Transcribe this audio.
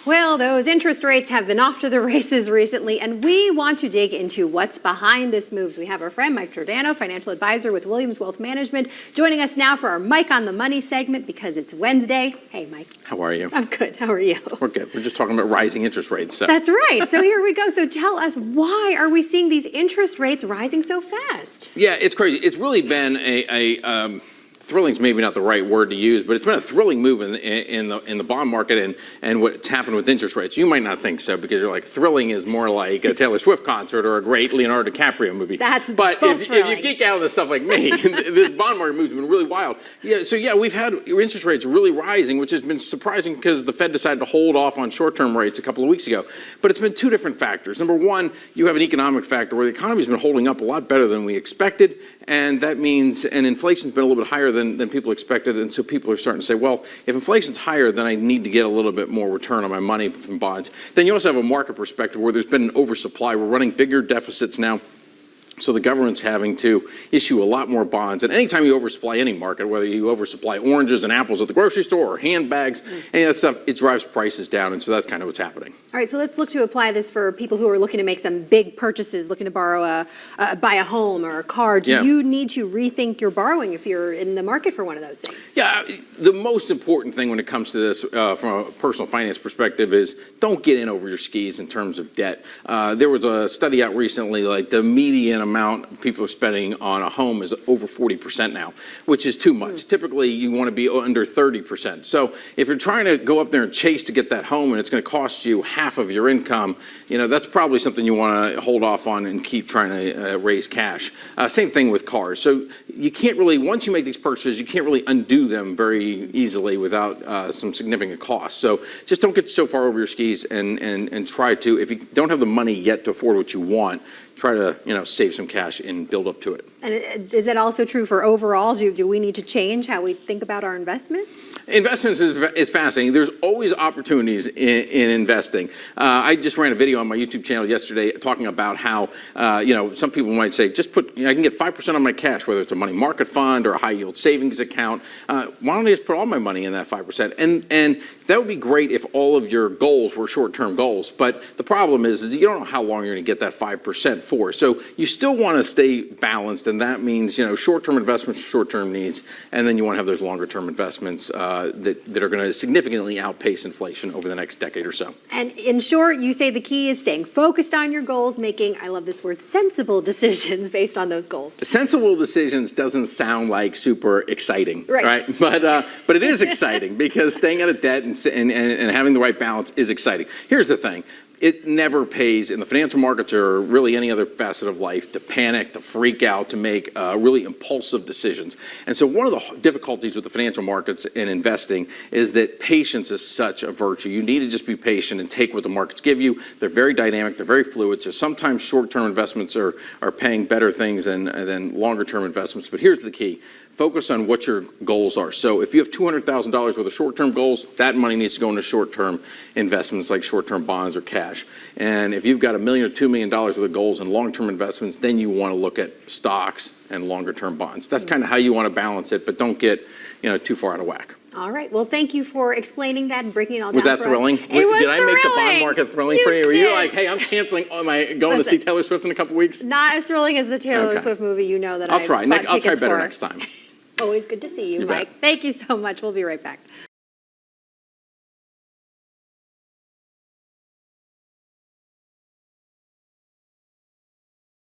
Well, those interest rates have been off to the races recently, and we want to dig into what's behind this move. So we have our friend Mike Giordano, financial advisor with Williams Wealth Management, joining us now for our Mike on the Money segment because it's Wednesday. Hey, Mike. How are you? I'm good. How are you? We're good. We're just talking about rising interest rates. So. That's right. So here we go. So tell us, why are we seeing these interest rates rising so fast? Yeah, it's crazy. It's really been thrilling's maybe not the right word to use, but it's been a thrilling move in the bond market and what's happened with interest rates. You might not think so because you're like, thrilling is more like a Taylor Swift concert or a great Leonardo DiCaprio movie. But if you geek out on this stuff like me, this bond market move's been really wild. Yeah, we've had interest rates really rising, which has been surprising because the Fed decided to hold off on short-term rates a couple of weeks ago. But it's been two different factors. Number one, you have an economic factor where the economy's been holding up a lot better than we expected, and that means, and inflation's been a little bit higher than people expected, and so people are starting to say, well, if inflation's higher, then I need to get a little bit more return on my money from bonds. Then you also have a market perspective where there's been an oversupply. We're running bigger deficits now. So the government's having to issue a lot more bonds. And anytime you oversupply any market, whether you oversupply oranges and apples at the grocery store or handbags, any of that stuff, it drives prices down. And so that's kind of what's happening. All right, so let's look to apply this for people who are looking to make some big purchases, looking to borrow buy a home or a car. Do you need to rethink your borrowing if you're in the market for one of those things? Yeah, the most important thing when it comes to this from a personal finance perspective is don't get in over your skis in terms of debt. There was a study out recently, like the median amount people are spending on a home is over 40% now, which is too much. Typically, you want to be under 30%. So if you're trying to go up there and chase to get that home and it's going to cost you half of your income, that's probably something you want to hold off on and keep trying to raise cash. Same thing with cars. So you can't really, once you make these purchases, you can't really undo them very easily without some significant costs. So just don't get so far over your skis and try to, if you don't have the money yet to afford what you want, try to save some cash and build up to it. And is that also true for overall? Do we need to change how we think about our investments? Investments is fascinating. There's always opportunities in investing. I just ran a video on my YouTube channel yesterday talking about how some people might say, just I can get 5% on my cash, whether it's a money market fund or a high yield savings account. Why don't I just put all my money in that 5%? And that would be great if all of your goals were short-term goals. But the problem is you don't know how long you're going to get that 5% for. So you still want to stay balanced, and that means short-term investments for short-term needs, and then you want to have those longer-term investments that are going to significantly outpace inflation over the next decade or so. And in short, you say the key is staying focused on your goals, making, I love this word, sensible decisions based on those goals. Sensible decisions doesn't sound like super exciting, right? But it is exciting because staying out of debt and having the right balance is exciting. Here's the thing. It never pays in the financial markets or really any other facet of life to panic, to freak out, to make really impulsive decisions. And so one of the difficulties with the financial markets and investing is that patience is such a virtue. You need to just be patient and take what the markets give you. They're very dynamic. They're very fluid. So sometimes short-term investments are paying better things than longer-term investments. But here's the key. Focus on what your goals are. So if you have $200,000 worth of short-term goals, that money needs to go into short-term investments like short-term bonds or cash. And if you've got $1 million or $2 million worth of goals and long-term investments, then you want to look at stocks and longer-term bonds. That's kind of how you want to balance it, but don't get too far out of whack. All right. Well, thank you for explaining that and breaking it all down. Was that thrilling? It was Did I make the bond market thrilling for you? Were you like, hey, I'm canceling going to see Taylor Swift in a couple weeks? Not as thrilling as the Taylor Swift movie. You know that I'll try better next time. Always good to see you, Mike. Thank you so much. We'll be right back.